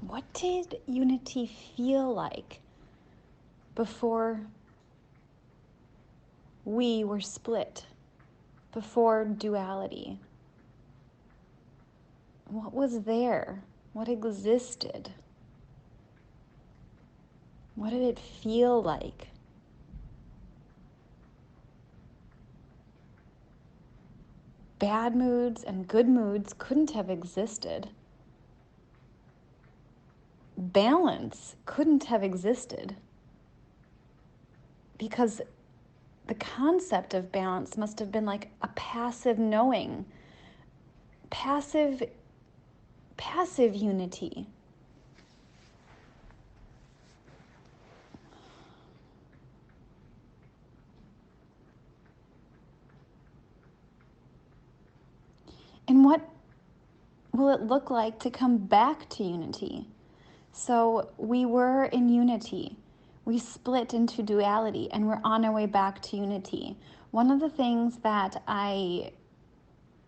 What did unity feel like before we were split, before duality? What was there? What existed? What did it feel like? Bad moods and good moods couldn't have existed. Balance couldn't have existed because the concept of balance must have been like a passive knowing, passive unity. And what will it look like to come back to unity? So we were in unity. We split into duality and we're on our way back to unity. One of the things that I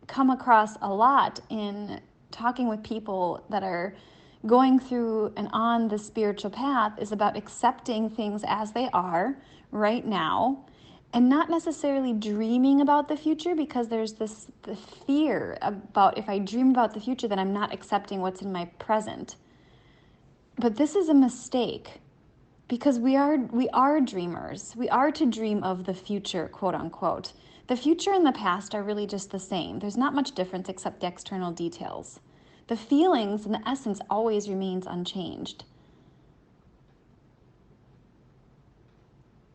come across a lot in talking with people that are going through and on the spiritual path is about accepting things as they are right now and not necessarily dreaming about the future, because there's the fear about, if I dream about the future, then I'm not accepting what's in my present. But this is a mistake, because we are dreamers. We are to dream of the future, quote unquote. The future and the past are really just the same. There's not much difference except the external details. The feelings and the essence always remains unchanged.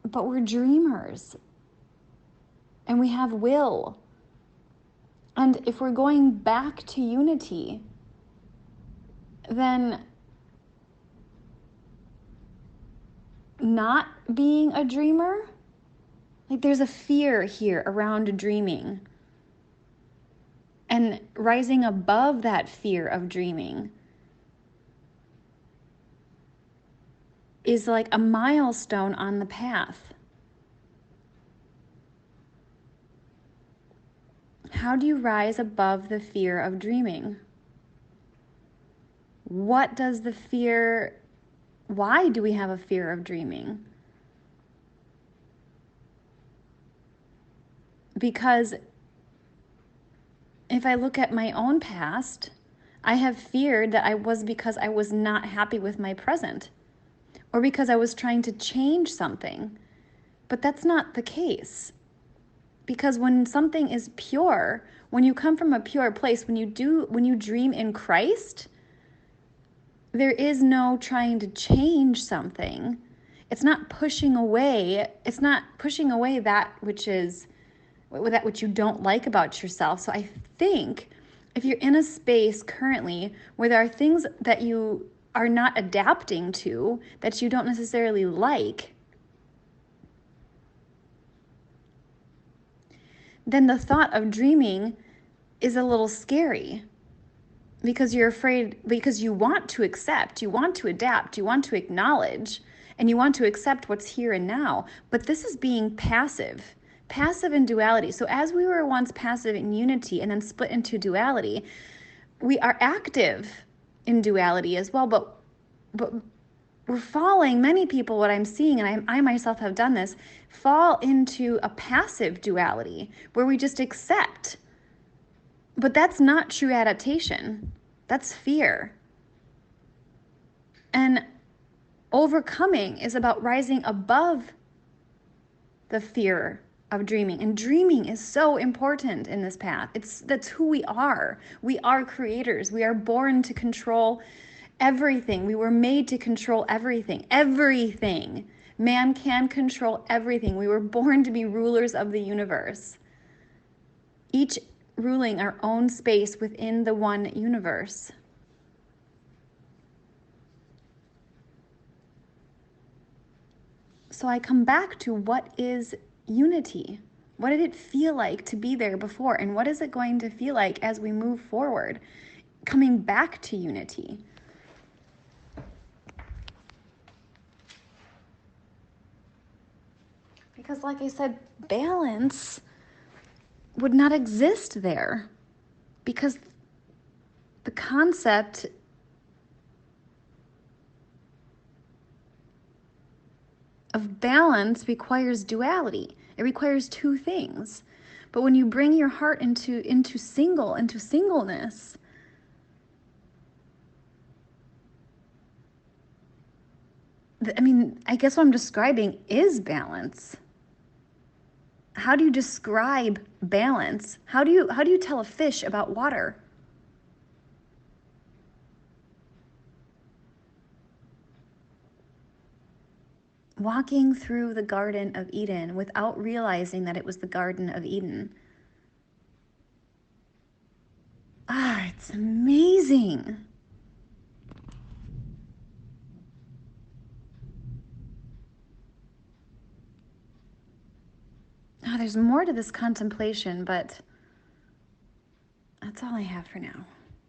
But we're dreamers. And we have will. And if we're going back to unity, then not being a dreamer, like there's a fear here around dreaming. And rising above that fear of dreaming is like a milestone on the path. How do you rise above the fear of dreaming? What does the fear, why do we have a fear of dreaming? Because if I look at my own past, I have feared that because I was not happy with my present, or because I was trying to change something. But that's not the case. Because when something is pure, when you come from a pure place, when you dream in Christ, there is no trying to change something. It's not pushing away that which you don't like about yourself. So I think if you're in a space currently where there are things that you are not adapting to, that you don't necessarily like, then the thought of dreaming is a little scary, because you're afraid, because you want to accept, you want to adapt, you want to acknowledge, and you want to accept what's here and now. But this is being passive in duality. So as we were once passive in unity and then split into duality, we are active in duality as well, but we're falling, many people, what I'm seeing, and I myself have done this, fall into a passive duality where we just accept. But that's not true adaptation. That's fear. And overcoming is about rising above the fear of dreaming. And dreaming is so important in this path. That's who we are. We are creators. We are born to control everything. We were made to control everything. Everything. Man can control everything. We were born to be rulers of the universe. Each ruling our own space within the one universe. So I come back to, what is unity? What did it feel like to be there before? And what is it going to feel like as we move forward, coming back to unity? Because like I said, balance would not exist there, because the concept of balance requires duality. It requires two things. But when you bring your heart into singleness, I mean, I guess what I'm describing is balance. How do you describe balance? How do you tell a fish about water? Walking through the Garden of Eden without realizing that it was the Garden of Eden. It's amazing. There's more to this contemplation, but that's all I have for now.